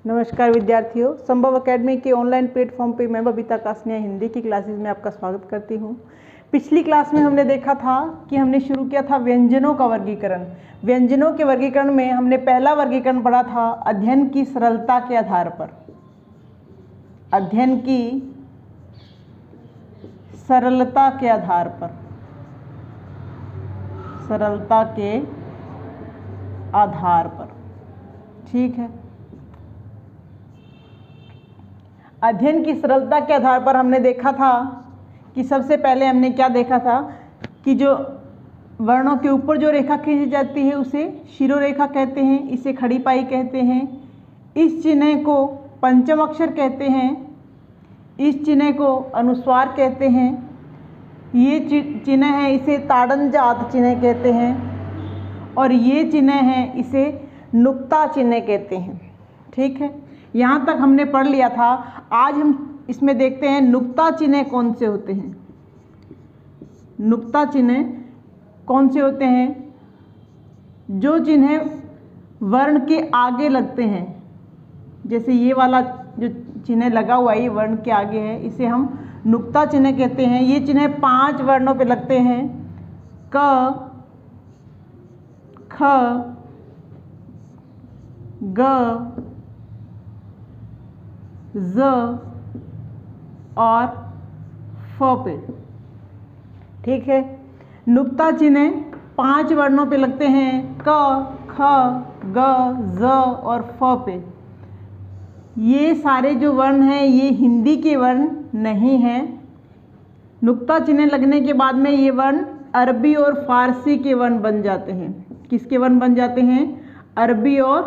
नमस्कार विद्यार्थियों, संभव एकेडमी के ऑनलाइन प्लेटफॉर्म पे मैं बबीता कासनिया हिंदी की क्लासेस में आपका स्वागत करती हूँ। पिछली क्लास में हमने देखा था कि हमने शुरू किया था व्यंजनों का वर्गीकरण। व्यंजनों के वर्गीकरण में हमने पहला वर्गीकरण पढ़ा था अध्ययन की सरलता के आधार पर। अध्ययन की सरलता के आधार पर, सरलता के आधार पर, ठीक है। अध्ययन की सरलता के आधार पर हमने देखा था कि सबसे पहले हमने क्या देखा था कि जो वर्णों के ऊपर जो रेखा खींची जाती है उसे शिरोरेखा कहते हैं, इसे खड़ी पाई कहते हैं। इस चिन्ह को पंचम अक्षर कहते हैं, इस चिन्ह को अनुस्वार कहते हैं। ये चिन्ह है इसे ताड़न जात चिन्ह कहते हैं, और ये चिन्ह है इसे नुक्ता चिन्ह कहते हैं, ठीक है। यहाँ तक हमने पढ़ लिया था। आज हम इसमें देखते हैं नुक्ता चिन्ह कौन से होते हैं। नुक्ता चिन्ह कौन से होते हैं? जो चिन्ह वर्ण के आगे लगते हैं, जैसे ये वाला जो चिन्ह लगा हुआ है ये वर्ण के आगे है, इसे हम नुक्ता चिन्ह कहते हैं। ये चिन्ह 5 वर्णों पे लगते हैं, क, ख, ग, ज और फ पे, ठीक है। नुक्ता चिन्ह 5 वर्णों पे लगते हैं, क, ख, ग, ज और फ पे। ये सारे जो वर्ण हैं ये हिंदी के वर्ण नहीं हैं। नुक्ता चिन्ह लगने के बाद में ये वर्ण अरबी और फारसी के वर्ण बन जाते हैं। किसके वर्ण बन जाते हैं? अरबी और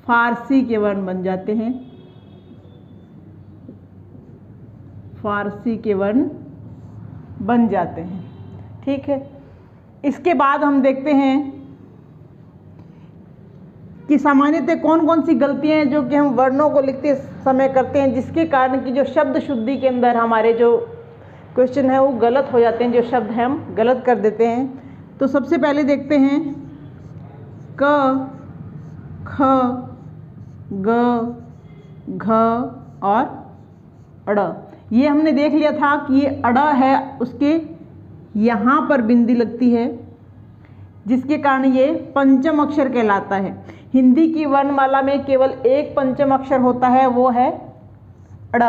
फारसी के वर्ण बन जाते हैं। फारसी के वर्ण बन जाते हैं, ठीक है। इसके बाद हम देखते हैं कि सामान्यतः कौन कौन सी गलतियां हैं जो कि हम वर्णों को लिखते समय करते हैं, जिसके कारण कि जो शब्द शुद्धि के अंदर हमारे जो क्वेश्चन है वो गलत हो जाते हैं, जो शब्द हैं हम गलत कर देते हैं। तो सबसे पहले देखते हैं क, ख, ग, घ और अड़। ये हमने देख लिया था कि ये अड़ है, उसके यहाँ पर बिंदी लगती है, जिसके कारण ये पंचम अक्षर कहलाता है। हिंदी की वर्णमाला में केवल एक पंचम अक्षर होता है, वो है अड़।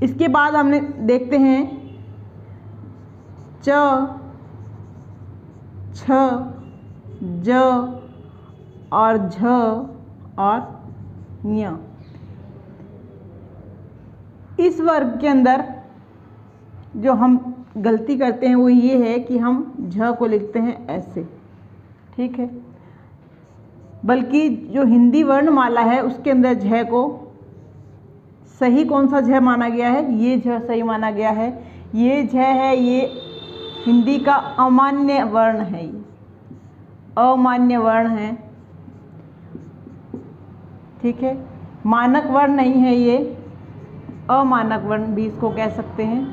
इसके बाद हमने देखते हैं च, छ, ज और झ और ञ। इस वर्ग के अंदर जो हम गलती करते हैं वो ये है कि हम झ को लिखते हैं ऐसे, ठीक है। बल्कि जो हिंदी वर्णमाला है उसके अंदर झ को सही कौन सा झ माना गया है? ये झ सही माना गया है। ये झ है, ये हिंदी का अमान्य वर्ण है, ये अमान्य वर्ण है, ठीक है। मानक वर्ण नहीं है, ये अमानक वर्ण भी इसको कह सकते हैं,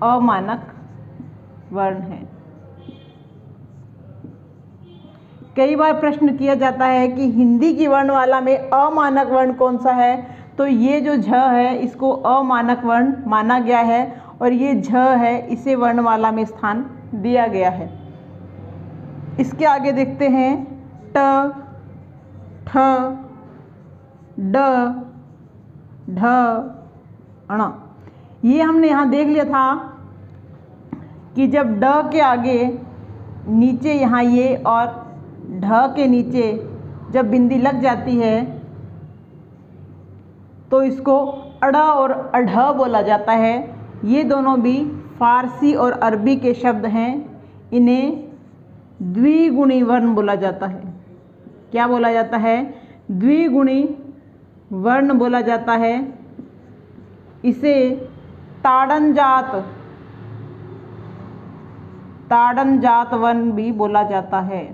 अमानक वर्ण है। कई बार प्रश्न किया जाता है कि हिंदी की वर्णमाला में अमानक वर्ण कौन सा है, तो ये जो झ है इसको अमानक वर्ण माना गया है, और ये झ है इसे वर्णमाला में स्थान दिया गया है। इसके आगे देखते हैं ट, ठ, ड, ढ, अण। ये हमने यहाँ देख लिया था कि जब ड के आगे नीचे यहाँ ये और ढ के नीचे जब बिंदी लग जाती है तो इसको अड़ और अढ़ बोला जाता है। ये दोनों भी फारसी और अरबी के शब्द हैं। इन्हें द्विगुणी वर्ण बोला जाता है। क्या बोला जाता है? द्विगुणी वर्ण बोला जाता है। इसे ताड़न जात वर्ण भी बोला जाता है,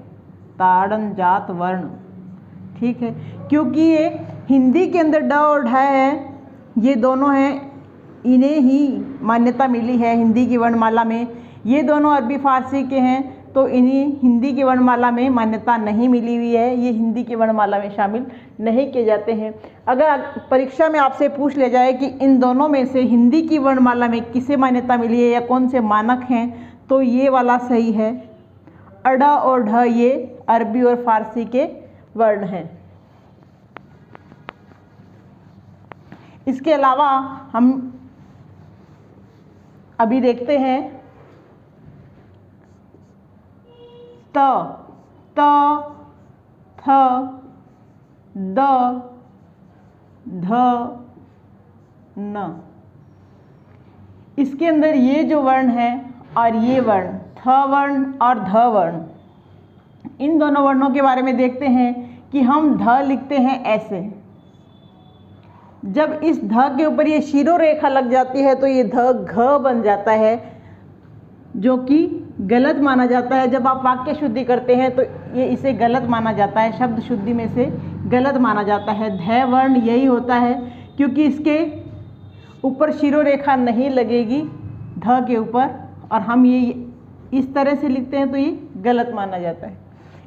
ताड़न जात वर्ण, ठीक है। क्योंकि ये हिंदी के अंदर ड और ढ है, ये दोनों हैं, इन्हें ही मान्यता मिली है हिंदी की वर्णमाला में। ये दोनों अरबी फारसी के हैं, तो इन्हीं हिंदी की वर्णमाला में मान्यता नहीं मिली हुई है, ये हिंदी की वर्णमाला में शामिल नहीं किए जाते हैं। अगर परीक्षा में आपसे पूछ लिया जाए कि इन दोनों में से हिंदी की वर्णमाला में किसे मान्यता मिली है या कौन से मानक हैं, तो ये वाला सही है। अ और ढ ये अरबी और फारसी के वर्ण हैं। इसके अलावा हम अभी देखते हैं त, थ, द, ध, न। इसके अंदर ये जो वर्ण है और ये वर्ण थ वर्ण और ध वर्ण, इन दोनों वर्णों के बारे में देखते हैं कि हम ध लिखते हैं ऐसे। जब इस ध के ऊपर ये शिरो रेखा लग जाती है तो ये ध घ बन जाता है, जो कि गलत माना जाता है। जब आप वाक्य शुद्धि करते हैं तो ये इसे गलत माना जाता है, शब्द शुद्धि में से गलत माना जाता है। ध वर्ण यही होता है क्योंकि इसके ऊपर शिरो रेखा नहीं लगेगी ध के ऊपर, और हम ये इस तरह से लिखते हैं तो ये गलत माना जाता है।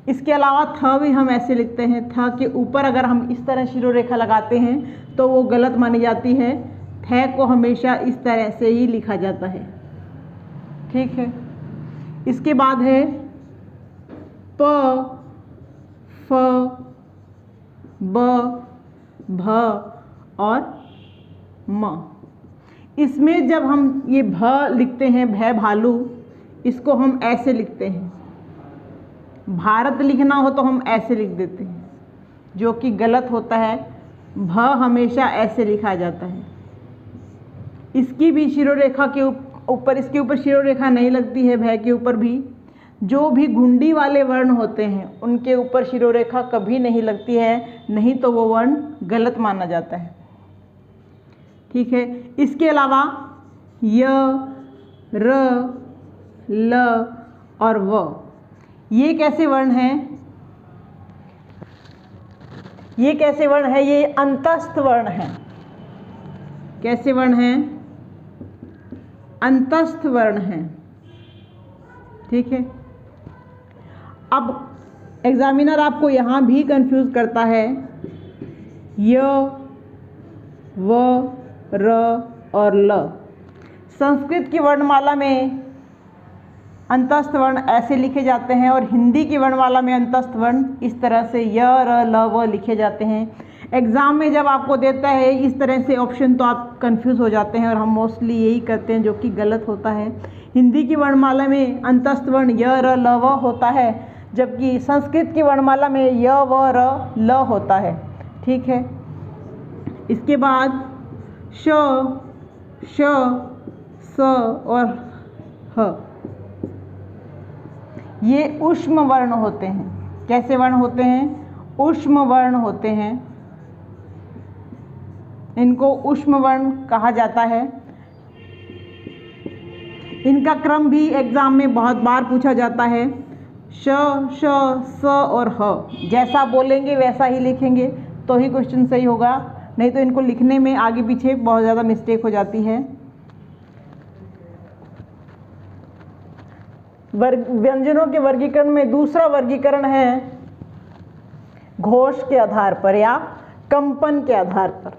इसके अलावा थ भी हम ऐसे लिखते हैं, थ के ऊपर अगर हम इस तरह शिरो रेखा लगाते हैं तो वो गलत मानी जाती है। थ को हमेशा इस तरह से ही लिखा जाता है, ठीक है। इसके बाद है प, फ, ब, भ और म। इसमें जब हम ये भ लिखते हैं, भय भालू, इसको हम ऐसे लिखते हैं। भारत लिखना हो तो हम ऐसे लिख देते हैं, जो कि गलत होता है। भ हमेशा ऐसे लिखा जाता है। इसकी भी शिरो रेखा के ऊपर, इसके ऊपर शिरो रेखा नहीं लगती है। भय के ऊपर भी जो भी घुंडी वाले वर्ण होते हैं उनके ऊपर शिरो रेखा कभी नहीं लगती है, नहीं तो वो वर्ण गलत माना जाता है, ठीक है। इसके अलावा य, र, ल और व, ये कैसे वर्ण हैं? ये कैसे वर्ण है? ये अंतस्थ वर्ण है। कैसे वर्ण हैं? अंतस्थ वर्ण हैं, ठीक है। अब एग्जामिनर आपको यहाँ भी कंफ्यूज करता है। य, व, र और ल। संस्कृत की वर्णमाला में अंतस्थ वर्ण ऐसे लिखे जाते हैं और हिंदी की वर्णमाला में अंतस्थ वर्ण इस तरह से य, र, ल, व लिखे जाते हैं। एग्ज़ाम में जब आपको देता है इस तरह से ऑप्शन तो आप कंफ्यूज हो जाते हैं, और हम मोस्टली यही करते हैं, जो कि गलत होता है। हिंदी की वर्णमाला में अंतस्थ वर्ण य, र, ल, व होता है, जबकि संस्कृत की वर्णमाला में य, व, र, ल होता है, ठीक है। इसके बाद श, स और ह, ये ऊष्म वर्ण होते हैं। कैसे वर्ण होते हैं? ऊष्म वर्ण होते हैं। इनको ऊष्म वर्ण कहा जाता है। इनका क्रम भी एग्जाम में बहुत बार पूछा जाता है। श, स और ह, जैसा बोलेंगे वैसा ही लिखेंगे तो ही क्वेश्चन सही होगा, नहीं तो इनको लिखने में आगे पीछे बहुत ज़्यादा मिस्टेक हो जाती है। व्यंजनों के वर्गीकरण में दूसरा वर्गीकरण है घोष के आधार पर या कंपन के आधार पर।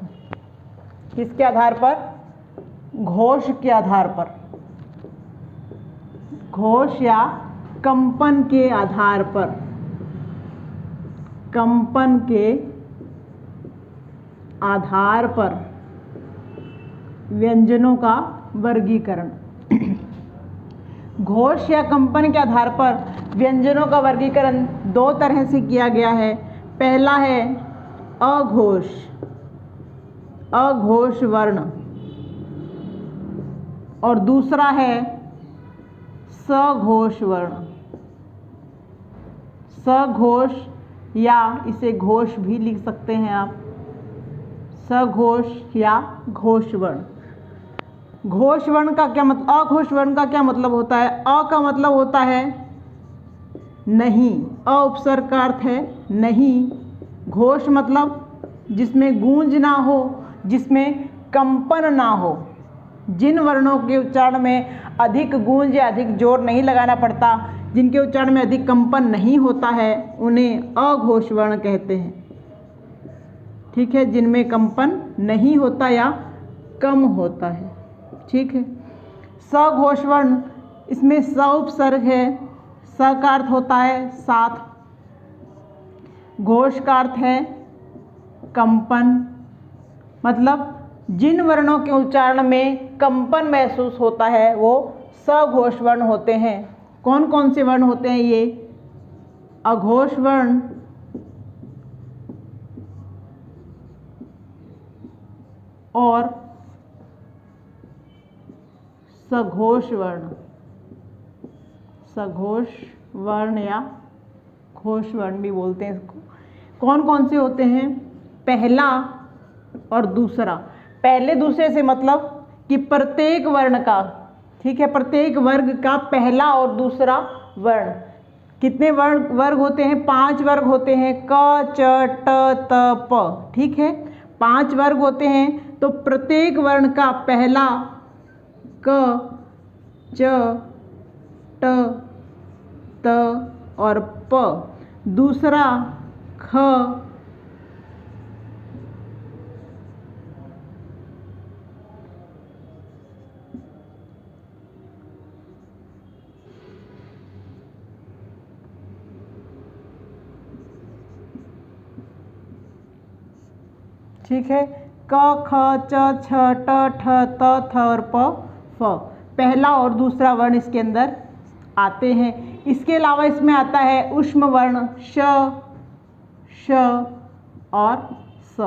किसके आधार पर? घोष के आधार पर। घोष या कंपन के आधार पर। कंपन के आधार पर व्यंजनों का वर्गीकरण। घोष या कंपन के आधार पर व्यंजनों का वर्गीकरण दो तरह से किया गया है। पहला है अघोष, अघोष वर्ण, और दूसरा है सघोष वर्ण। सघोष या इसे घोष भी लिख सकते हैं आप, सघोष या घोष वर्ण। घोष वर्ण का क्या मतलब, अघोष वर्ण का क्या मतलब होता है? अ का मतलब होता है नहीं, अ उपसर्ग का अर्थ है नहीं। घोष मतलब जिसमें गूंज ना हो, जिसमें कंपन ना हो, जिन वर्णों के उच्चारण में अधिक गूंज या अधिक जोर नहीं लगाना पड़ता, जिनके उच्चारण में अधिक कंपन नहीं होता है उन्हें अघोष वर्ण कहते हैं। ठीक है, जिनमें कंपन नहीं होता या कम होता है। ठीक है, सघोष वर्ण, इसमें स उपसर्ग है, स का अर्थ होता है साथ, घोष का अर्थ है कंपन, मतलब जिन वर्णों के उच्चारण में कंपन महसूस होता है वो सघोष वर्ण होते हैं। कौन कौन से वर्ण होते हैं ये? अघोष वर्ण, और सघोष वर्ण, सघोष वर्ण या घोष वर्ण भी बोलते हैं इसको। कौन कौन से होते हैं? पहला और दूसरा। पहले दूसरे से मतलब कि प्रत्येक वर्ण का, ठीक है, प्रत्येक वर्ग का पहला और दूसरा वर्ण। कितने वर्ग होते हैं? 5 वर्ग होते हैं, क च ट त प। ठीक है, 5 वर्ग होते हैं, तो प्रत्येक वर्ण का पहला क च ट त और प, दूसरा ख ठीक है, क ख च छ ट ठ त थ और प फ, पहला और दूसरा वर्ण इसके अंदर आते हैं। इसके अलावा इसमें आता है ऊष्म वर्ण श, श और स।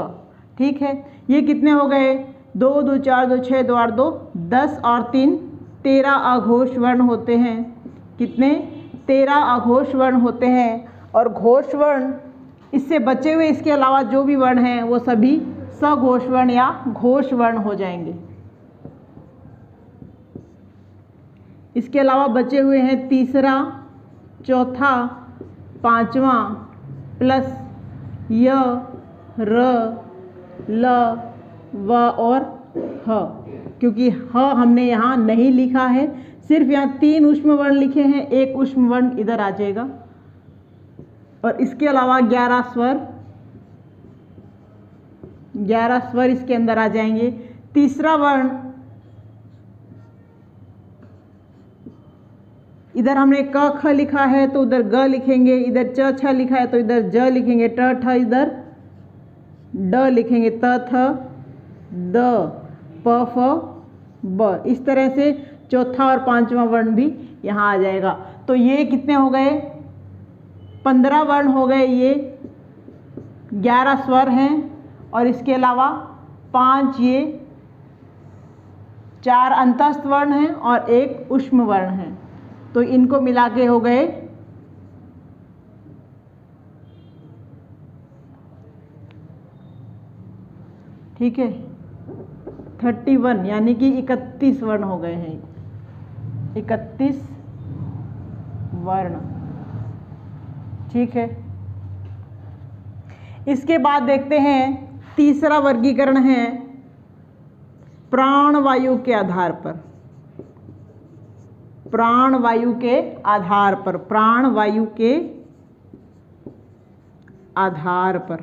ठीक है, ये कितने हो गए? 2 2 4 2 6 2 8 2 10 और 3 13 अघोष वर्ण होते हैं। कितने? 13 अघोष वर्ण होते हैं। और घोष वर्ण, इससे बचे हुए इसके अलावा जो भी वर्ण हैं वो सभी सघोष वर्ण या घोष वर्ण हो जाएंगे। इसके अलावा बचे हुए हैं तीसरा, चौथा, पांचवा प्लस य, र, ल, व और ह। क्योंकि ह हमने यहाँ नहीं लिखा है, सिर्फ यहाँ 3 ऊष्म वर्ण लिखे हैं, एक ऊष्म वर्ण इधर आ जाएगा। और इसके अलावा 11 स्वर इसके अंदर आ जाएंगे। तीसरा वर्ण, इधर हमने क ख लिखा है तो उधर ग लिखेंगे, इधर च छ लिखा है तो इधर ज लिखेंगे, ट ठ इधर ड लिखेंगे, त थ द, प फ ब। इस तरह से चौथा और पांचवा वर्ण भी यहाँ आ जाएगा। तो ये कितने हो गए? 15 वर्ण हो गए। ये 11 स्वर हैं और इसके अलावा 5 ये 4 अंतस्थ वर्ण हैं और 1 ऊष्म वर्ण है। तो इनको मिला के हो गए 31, यानी कि 31 वर्ण हो गए हैं। 31 वर्ण। ठीक है, इसके बाद देखते हैं तीसरा वर्गीकरण है प्राणवायु के आधार पर। प्राणवायु के आधार पर, प्राणवायु के आधार पर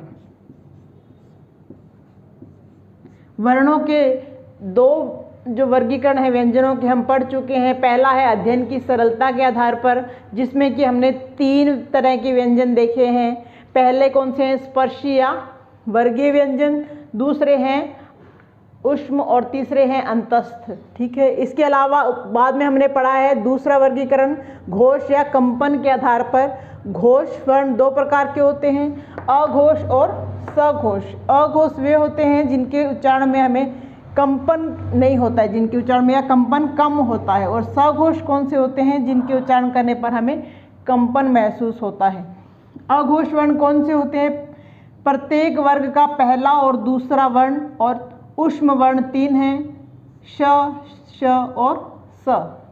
वर्णों के 2 जो वर्गीकरण है व्यंजनों के हम पढ़ चुके हैं। पहला है अध्ययन की सरलता के आधार पर, जिसमें कि हमने 3 तरह के व्यंजन देखे हैं। पहले कौन से हैं? स्पर्शी या वर्गीय व्यंजन, दूसरे हैं ऊष्म और तीसरे हैं अंतस्थ। ठीक है, इसके अलावा बाद में हमने पढ़ा है दूसरा वर्गीकरण घोष या कंपन के आधार पर। घोष वर्ण 2 प्रकार के होते हैं, अघोष और सघोष। अघोष वे होते हैं जिनके उच्चारण में हमें कंपन नहीं होता है, जिनके उच्चारण में या कंपन कम होता है। और सघोष कौन से होते हैं? जिनके उच्चारण करने पर हमें कंपन महसूस होता है। अघोष वर्ण कौन से होते हैं? प्रत्येक वर्ग का पहला और दूसरा वर्ण और ऊष्म वर्ण 3 हैं, श, श और स।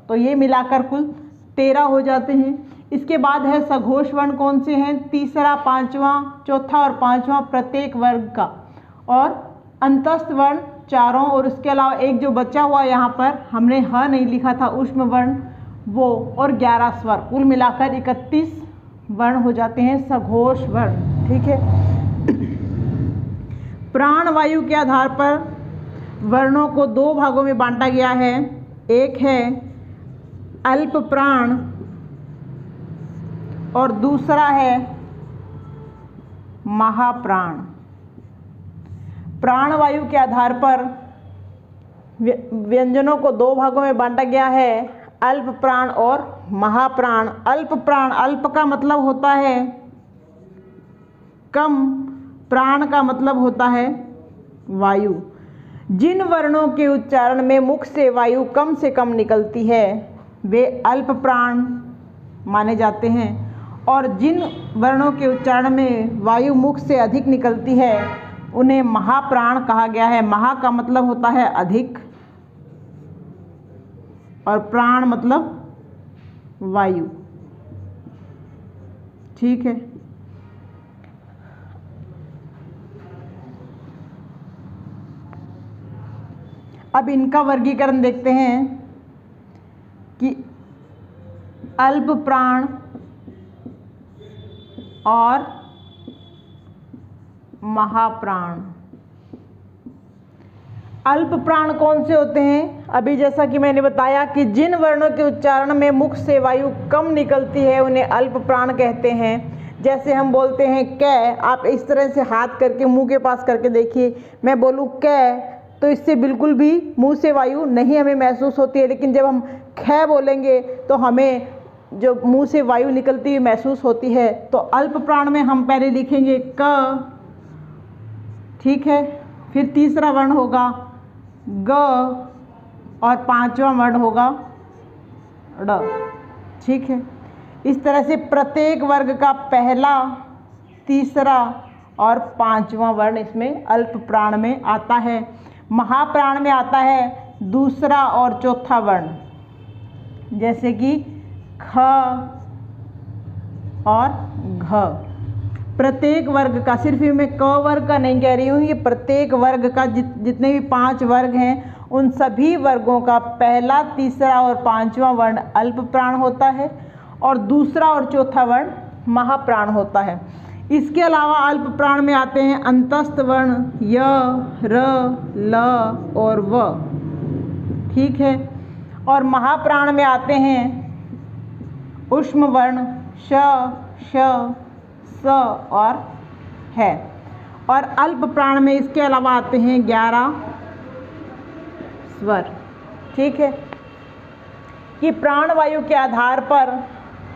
तो ये मिलाकर कुल 13 हो जाते हैं। इसके बाद है सघोष वर्ण कौन से हैं? तीसरा, पांचवा, चौथा और पांचवा प्रत्येक वर्ग का, और अंतस्थ वर्ण 4। और इसके अलावा एक जो बचा हुआ यहाँ पर हमने ह नहीं लिखा था, ऊष्म वर्ण, वो और 11 स्वर, कुल मिलाकर 31 वर्ण हो जाते हैं सघोष वर्ण। ठीक है। प्राणवायु के आधार पर वर्णों को दो भागों में बांटा गया है। एक है अल्प प्राण और दूसरा है महाप्राण। प्राणवायु के आधार पर व्यंजनों को दो भागों में बांटा गया है, अल्प प्राण और महाप्राण। अल्प प्राण, अल्प का मतलब होता है कम, प्राण का मतलब होता है वायु। जिन वर्णों के उच्चारण में मुख से वायु कम से कम निकलती है वे अल्प प्राण माने जाते हैं, और जिन वर्णों के उच्चारण में वायु मुख से अधिक निकलती है उन्हें महाप्राण कहा गया है। महा का मतलब होता है अधिक और प्राण मतलब वायु। ठीक है। अब इनका वर्गीकरण देखते हैं कि अल्प प्राण और महाप्राण। अल्प प्राण कौन से होते हैं? अभी जैसा कि मैंने बताया कि जिन वर्णों के उच्चारण में मुख से वायु कम निकलती है उन्हें अल्प प्राण कहते हैं। जैसे हम बोलते हैं कै, आप इस तरह से हाथ करके मुंह के पास करके देखिए, मैं बोलूँ कै तो इससे बिल्कुल भी मुंह से वायु नहीं हमें महसूस होती है, लेकिन जब हम ख बोलेंगे तो हमें जो मुंह से वायु निकलती हुई महसूस होती है। तो अल्प प्राण में हम पहले लिखेंगे क, ठीक है, फिर तीसरा वर्ण होगा ग और पांचवा वर्ण होगा ड़। ठीक है। इस तरह से प्रत्येक वर्ग का पहला, तीसरा और पांचवा वर्ण इसमें अल्प प्राण में आता है। महाप्राण में आता है दूसरा और चौथा वर्ण, जैसे कि ख और घ। प्रत्येक वर्ग का, सिर्फ ये मैं क वर्ग का नहीं कह रही हूँ, ये प्रत्येक वर्ग का जितने भी 5 वर्ग हैं उन सभी वर्गों का पहला, तीसरा और पांचवा वर्ण अल्प प्राण होता है और दूसरा और चौथा वर्ण महाप्राण होता है। इसके अलावा अल्प प्राण में आते हैं अंतस्थ वर्ण य, र, ल और व। ठीक है। और महाप्राण में आते हैं ऊष्म वर्ण श, श, स और है। और अल्प प्राण में इसके अलावा आते हैं 11 स्वर। ठीक है। कि प्राणवायु के आधार पर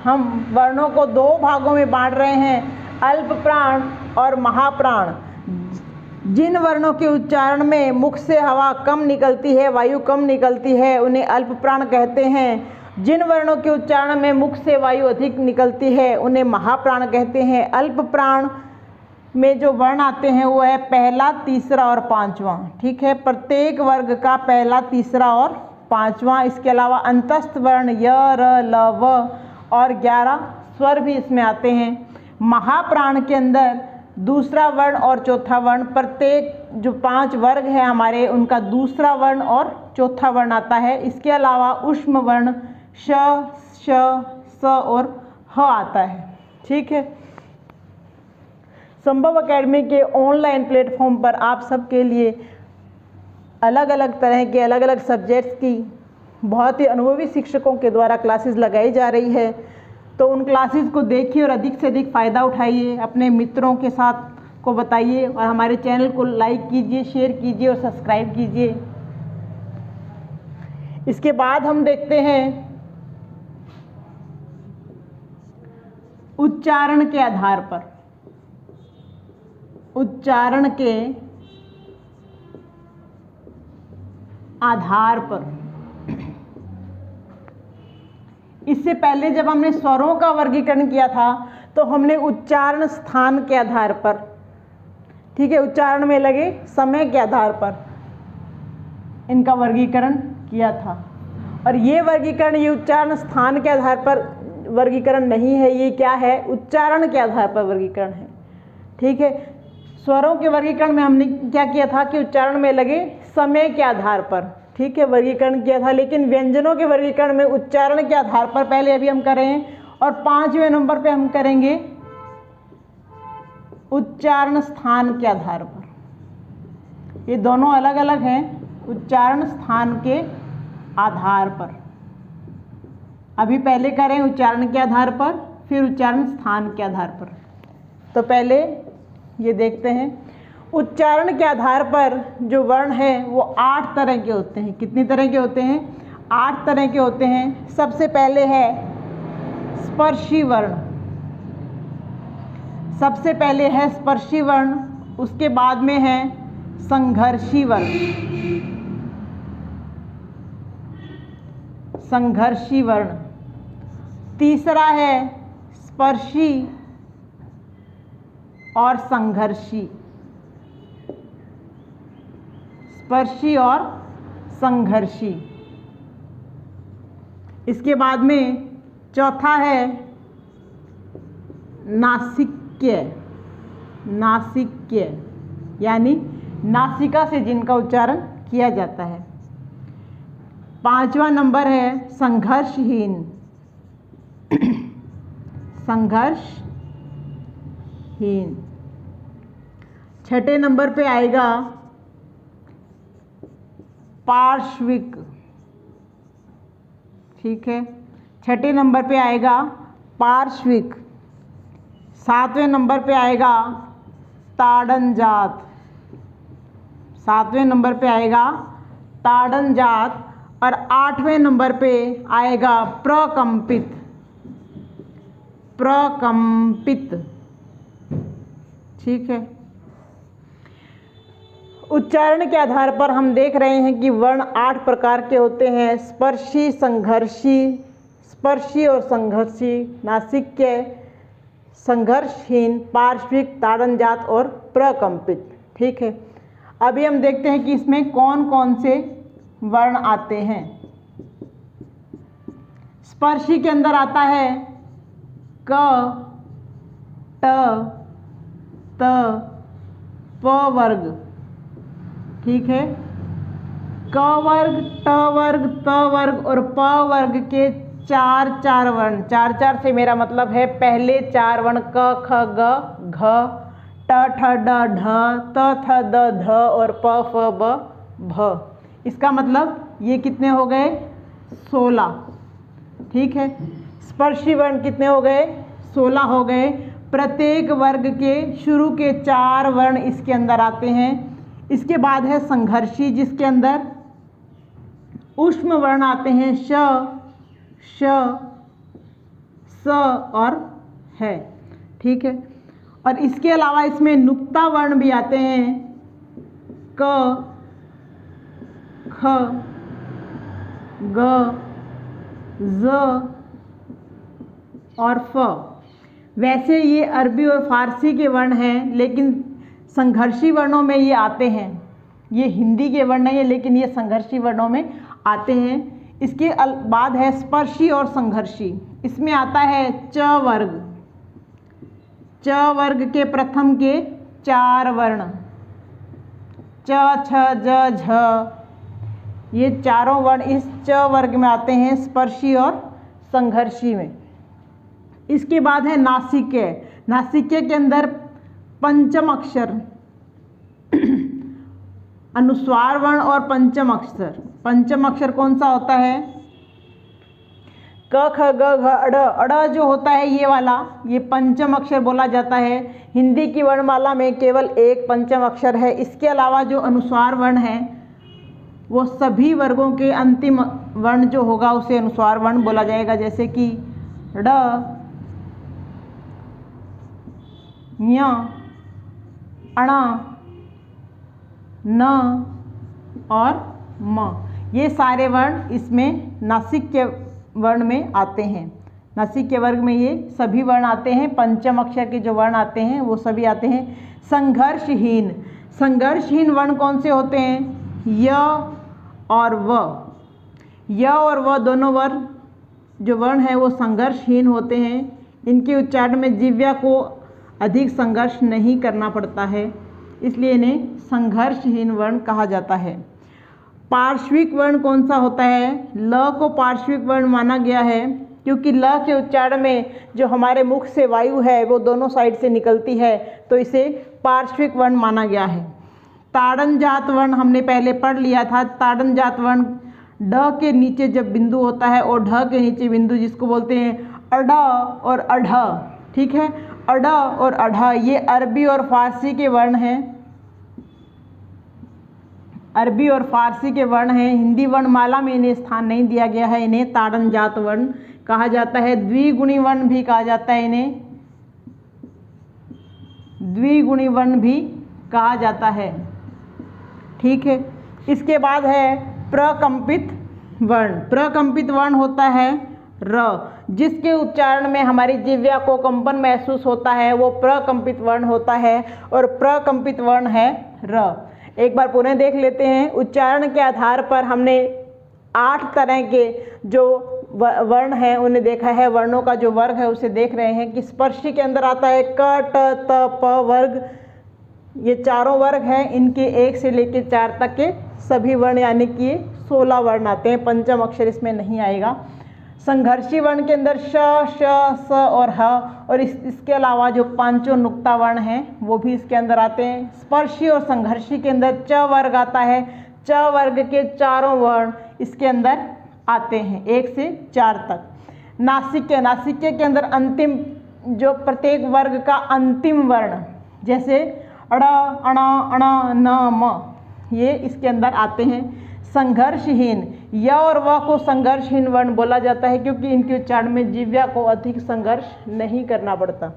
हम वर्णों को दो भागों में बांट रहे हैं, अल्प प्राण और महाप्राण। जिन वर्णों के उच्चारण में मुख से हवा कम निकलती है, वायु कम निकलती है, उन्हें अल्प प्राण कहते हैं। जिन वर्णों के उच्चारण में मुख से वायु अधिक निकलती है उन्हें महाप्राण कहते हैं। अल्प प्राण में जो वर्ण आते हैं वो है पहला, तीसरा और पांचवा। ठीक है। प्रत्येक वर्ग का पहला, तीसरा और पांचवा। इसके अलावा अंतस्थ वर्ण य, र, ल, व और 11 स्वर भी इसमें आते हैं। महाप्राण के अंदर दूसरा वर्ण और चौथा वर्ण, प्रत्येक जो 5 वर्ग हैं हमारे उनका दूसरा वर्ण और चौथा वर्ण आता है। इसके अलावा ऊष्म वर्ण श, श, स और ह आता है। ठीक है। संभव एकेडमी के ऑनलाइन प्लेटफॉर्म पर आप सबके लिए अलग अलग तरह के अलग अलग सब्जेक्ट्स की बहुत ही अनुभवी शिक्षकों के द्वारा क्लासेस लगाई जा रही है। तो उन क्लासेस को देखिए और अधिक से अधिक फ़ायदा उठाइए, अपने मित्रों के साथ को बताइए और हमारे चैनल को लाइक कीजिए, शेयर कीजिए और सब्सक्राइब कीजिए। इसके बाद हम देखते हैं उच्चारण के आधार पर, उच्चारण के आधार पर। इससे पहले जब हमने स्वरों का वर्गीकरण किया था तो हमने उच्चारण स्थान के आधार पर, ठीक है, उच्चारण में लगे समय के आधार पर इनका वर्गीकरण किया था। और ये वर्गीकरण, ये उच्चारण स्थान के आधार पर वर्गीकरण नहीं है, ये क्या है, उच्चारण के आधार पर वर्गीकरण है। ठीक है। स्वरों के वर्गीकरण में हमने क्या किया था कि उच्चारण में लगे समय के आधार पर, ठीक है, वर्गीकरण किया था। लेकिन व्यंजनों के वर्गीकरण में उच्चारण के आधार पर पहले अभी हम कर रहे हैं, और 5वें नंबर पे हम करेंगे उच्चारण स्थान के आधार पर। ये दोनों अलग अलग हैं, उच्चारण स्थान के आधार पर। अभी पहले करें उच्चारण के आधार पर, फिर उच्चारण स्थान के आधार पर। तो पहले ये देखते हैं, उच्चारण के आधार पर जो वर्ण है वो 8 तरह के होते हैं। कितनी तरह के होते हैं? 8 तरह के होते हैं। सबसे पहले है स्पर्शी वर्ण, सबसे पहले है स्पर्शी वर्ण, उसके बाद में है संघर्षी वर्ण, संघर्षी वर्ण, तीसरा है स्पर्शी और संघर्षी, स्पर्शी और संघर्षी। इसके बाद में चौथा है नासिक्य, नासिक्य यानी नासिका से जिनका उच्चारण किया जाता है। 5वां नंबर है संघर्षहीन, संघर्षहीन। 6ठे नंबर पे आएगा पार्श्विक, ठीक है, 6ठे नंबर पे आएगा पार्श्विक। 7वें नंबर पे आएगा ताड़नजात, 7वें नंबर पे आएगा ताड़नजात। और 8वें नंबर पे आएगा प्रकंपित, प्रकंपित, ठीक है। उच्चारण के आधार पर हम देख रहे हैं कि वर्ण 8 प्रकार के होते हैं। स्पर्शी, संघर्षी, स्पर्शी और संघर्षी, नासिक्य, संघर्षहीन, पार्श्विक, ताड़नजात और प्रकंपित, ठीक है। अभी हम देखते हैं कि इसमें कौन कौन से वर्ण आते हैं। स्पर्शी के अंदर आता है क, ट, त, प वर्ग, ठीक है। क वर्ग, ट वर्ग, त वर्ग और प वर्ग के 4 वर्ण। 4 से मेरा मतलब है पहले 4 वर्ण क, ख, ग, घ, ट, ठ, ड, ढ, त, थ, द, ध और प, फ, ब, भ। इसका मतलब ये कितने हो गए? 16, ठीक है। स्पर्शी वर्ण कितने हो गए? 16 हो गए। प्रत्येक वर्ग के शुरू के 4 वर्ण इसके अंदर आते हैं। इसके बाद है संघर्षी, जिसके अंदर ऊष्म वर्ण आते हैं श, श, स और है, ठीक है। और इसके अलावा इसमें नुक्ता वर्ण भी आते हैं क, ख, ग, ज और फ। वैसे ये अरबी और फारसी के वर्ण हैं, लेकिन संघर्षी वर्णों में ये आते हैं। ये हिंदी के वर्ण नहीं है, लेकिन ये संघर्षी वर्णों में आते हैं। इसके बाद है स्पर्शी और संघर्षी। इसमें आता है च वर्ग, च वर्ग के प्रथम के 4 वर्ण च, छ, ज, झ, ये चारों वर्ण इस च वर्ग में आते हैं, स्पर्शी और संघर्षी में। इसके बाद है नासिक्य। नासिक्य के अंदर पंचम अक्षर, अनुस्वार वर्ण और पंचम अक्षर। पंचम अक्षर कौन सा होता है? क, ख, ग, घ, अड़। अड़ जो होता है ये वाला, ये पंचम अक्षर बोला जाता है। हिंदी की वर्णमाला में केवल एक पंचम अक्षर है। इसके अलावा जो अनुस्वार वर्ण है वो सभी वर्गों के अंतिम वर्ण जो होगा उसे अनुस्वार वर्ण बोला जाएगा। जैसे कि ड, ञ, अण, न और म। ये सारे वर्ण इसमें नासिक्य वर्ण में आते हैं। नासिक्य वर्ग में ये सभी वर्ण आते हैं। पंचम अक्षर के जो वर्ण आते हैं वो सभी आते हैं। संघर्षहीन, संघर्षहीन वर्ण कौन से होते हैं? य और व। य और व दोनों वर्ण जो वर्ण हैं वो संघर्षहीन होते हैं। इनके उच्चारण में जिह्वा को अधिक संघर्ष नहीं करना पड़ता है, इसलिए इन्हें संघर्षहीन वर्ण कहा जाता है। पार्श्विक वर्ण कौन सा होता है? ल को पार्श्विक वर्ण माना गया है क्योंकि ल के उच्चारण में जो हमारे मुख से वायु है वो दोनों साइड से निकलती है, तो इसे पार्श्विक वर्ण माना गया है। ताड़न जात वर्ण हमने पहले पढ़ लिया था। ताड़न जात वर्ण ड के नीचे जब बिंदु होता है और ढ के नीचे बिंदु, जिसको बोलते हैं अड और अढ़, ठीक है। अड और अढ़ ये अरबी और फारसी के वर्ण हैं, अरबी और फारसी के वर्ण हैं। हिंदी वर्णमाला में इन्हें स्थान नहीं दिया गया है। इन्हें ताड़न जात वर्ण कहा जाता है। द्विगुणी वर्ण भी कहा जाता है, इन्हें द्विगुणी वर्ण भी कहा जाता है, ठीक है। इसके बाद है प्रकंपित वर्ण। प्रकंपित वर्ण होता है र, जिसके उच्चारण में हमारी जिह्वा को कंपन महसूस होता है, वो प्रकंपित वर्ण होता है और प्रकंपित वर्ण है र। एक बार पुनः देख लेते हैं। उच्चारण के आधार पर हमने 8 तरह के जो वर्ण हैं उन्हें देखा है। वर्णों का जो वर्ग है उसे देख रहे हैं कि स्पर्शी के अंदर आता है क, ट, त, प वर्ग। ये चारों वर्ग हैं। इनके 1 से लेकर 4 तक के सभी वर्ण यानी कि 16 वर्ण आते हैं। पंचम अक्षर इसमें नहीं आएगा। संघर्षी वर्ण के अंदर श, श, स और ह, और इसके अलावा जो पांचों नुक्ता वर्ण हैं वो भी इसके अंदर आते हैं। स्पर्शी और संघर्षी के अंदर च वर्ग आता है। च वर्ग के चारों वर्ण इसके अंदर आते हैं 1 से 4 तक। नासिक्य, नासिक्य के अंदर अंतिम जो प्रत्येक वर्ग का अंतिम वर्ण, जैसे अड़, अण, अण, न, म, ये इसके अंदर आते हैं। संघर्षहीन, य और व को संघर्षहीन वर्ण बोला जाता है क्योंकि इनके उच्चारण में जिह्वा को अधिक संघर्ष नहीं करना पड़ता।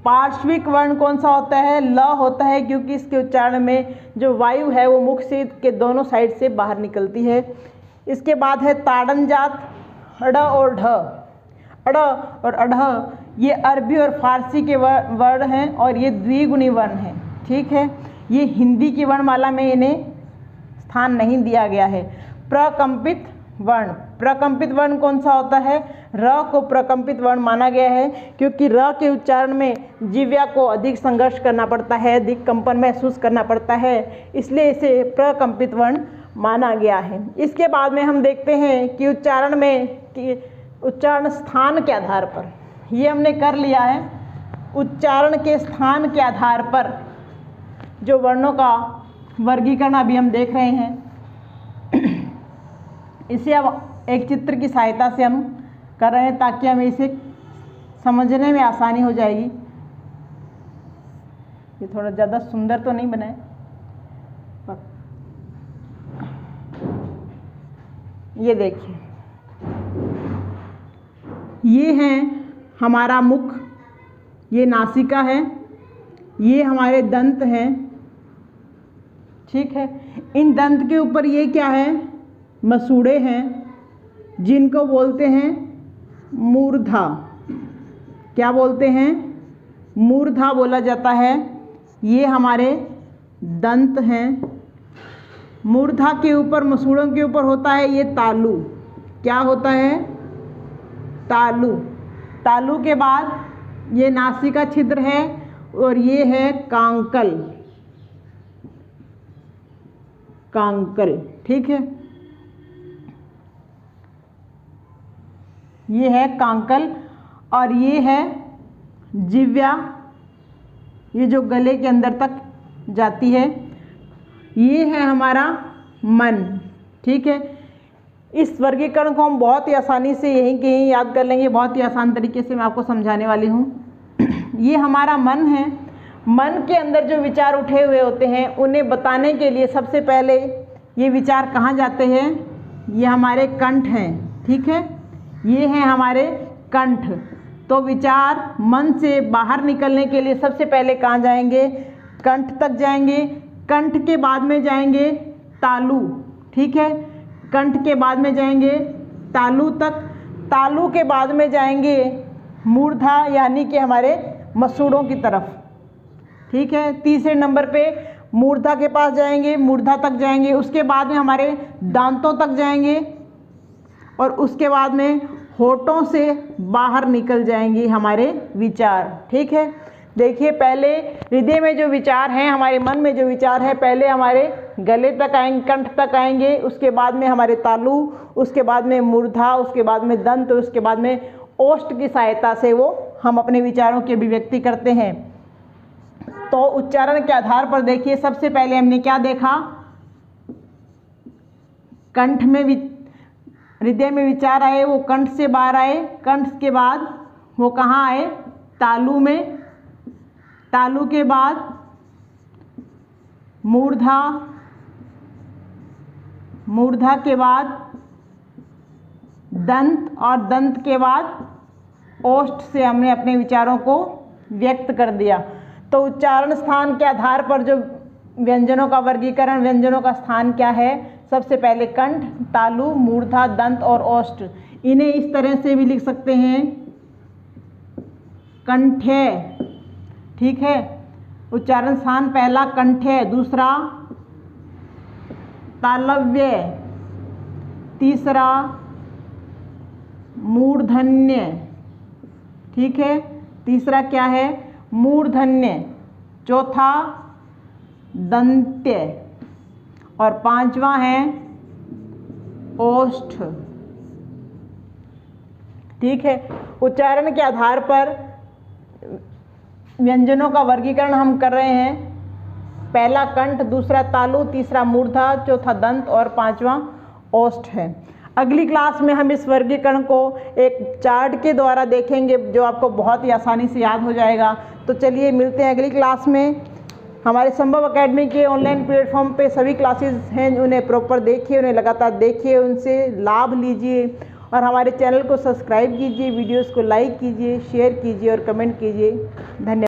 पार्श्विक वर्ण कौन सा होता है? ल होता है क्योंकि इसके उच्चारण में जो वायु है वो मुख से के दोनों साइड से बाहर निकलती है। इसके बाद है ताड़न जात, अड़ और ढ। अड़ और अढ़ ये अरबी और फारसी के वर्ण हैं और ये द्विगुणी वर्ण हैं, ठीक है। ये हिंदी की वर्णमाला में इन्हें स्थान नहीं दिया गया है। प्रकंपित वर्ण, प्रकंपित वर्ण कौन सा होता है? र को प्रकंपित वर्ण माना गया है क्योंकि र के उच्चारण में जिह्वा को अधिक संघर्ष करना पड़ता है, अधिक कंपन महसूस करना पड़ता है, इसलिए इसे प्रकंपित वर्ण माना गया है। इसके बाद में हम देखते हैं कि उच्चारण में कि उच्चारण स्थान के आधार पर, ये हमने कर लिया है। उच्चारण के स्थान के आधार पर जो वर्णों का वर्गीकरण अभी हम देख रहे हैं, इसे अब एक चित्र की सहायता से हम कर रहे हैं ताकि हमें इसे समझने में आसानी हो जाएगी। ये थोड़ा ज़्यादा सुंदर तो नहीं बनाए, ये देखिए, ये है हमारा मुख, ये नासिका है, ये हमारे दंत हैं, ठीक है। इन दंत के ऊपर ये क्या है? मसूड़े हैं जिनको बोलते हैं मूर्धा। क्या बोलते हैं? मूर्धा बोला जाता है। ये हमारे दंत हैं। मूर्धा के ऊपर, मसूड़ों के ऊपर होता है ये तालु। क्या होता है? तालु। तालु के बाद ये नासिका छिद्र है और ये है कांकल, कांकल, ठीक है। ये है कांकल और ये है जिह्वा, ये जो गले के अंदर तक जाती है। ये है हमारा मन, ठीक है। इस वर्गीकरण को हम बहुत ही आसानी से यहीं के यहीं याद कर लेंगे। बहुत ही आसान तरीके से मैं आपको समझाने वाली हूँ। ये हमारा मन है। मन के अंदर जो विचार उठे हुए होते हैं उन्हें बताने के लिए सबसे पहले ये विचार कहाँ जाते हैं? ये हमारे कंठ हैं, ठीक है। ये हैं हमारे कंठ। तो विचार मन से बाहर निकलने के लिए सबसे पहले कहाँ जाएंगे? कंठ तक जाएंगे। कंठ के बाद में जाएंगे तालु, ठीक है। कंठ के बाद में जाएंगे तालु तक। तालु के बाद में जाएंगे मूर्धा यानी कि हमारे मसूड़ों की तरफ, ठीक है। तीसरे नंबर पे मूर्धा के पास जाएंगे, मूर्धा तक जाएंगे। उसके बाद में हमारे दांतों तक जाएंगे और उसके बाद में होठों से बाहर निकल जाएंगे हमारे विचार, ठीक है। देखिए, पहले हृदय में जो विचार हैं, हमारे मन में जो विचार है, पहले हमारे गले तक आएंगे, कंठ तक आएंगे, उसके बाद में हमारे तालु, उसके बाद में मूर्धा, उसके बाद में दंत, उसके बाद में ओष्ठ की सहायता से वो हम अपने विचारों की अभिव्यक्ति करते हैं। तो उच्चारण के आधार पर देखिए, सबसे पहले हमने क्या देखा, कंठ में हृदय में विचार आए, वो कंठ से बाहर आए, कंठ के बाद वो कहाँ आए, तालु में, तालु के बाद मूर्धा, मूर्धा के बाद दंत, और दंत के बाद ओष्ठ से हमने अपने विचारों को व्यक्त कर दिया। तो उच्चारण स्थान के आधार पर जो व्यंजनों का वर्गीकरण, व्यंजनों का स्थान क्या है, सबसे पहले कंठ, तालु, मूर्धा, दंत और ओष्ठ। इन्हें इस तरह से भी लिख सकते हैं, कंठे, ठीक है। उच्चारण स्थान पहला कंठे, दूसरा तालव्य, तीसरा मूर्धन्य, ठीक है, तीसरा क्या है, मूर्धन्य, चौथा दंत्य और पांचवा है ओष्ठ, ठीक है। उच्चारण के आधार पर व्यंजनों का वर्गीकरण हम कर रहे हैं, पहला कंठ, दूसरा तालु, तीसरा मूर्धा, चौथा दंत और पांचवा ओष्ठ है। अगली क्लास में हम इस वर्गीकरण को एक चार्ट के द्वारा देखेंगे, जो आपको बहुत ही आसानी से याद हो जाएगा। तो चलिए मिलते हैं अगली क्लास में। हमारे संभव अकेडमी के ऑनलाइन प्लेटफॉर्म पे सभी क्लासेस हैं, उन्हें प्रॉपर देखिए, उन्हें लगातार देखिए, उनसे लाभ लीजिए और हमारे चैनल को सब्सक्राइब कीजिए, वीडियोस को लाइक कीजिए, शेयर कीजिए और कमेंट कीजिए। धन्यवाद।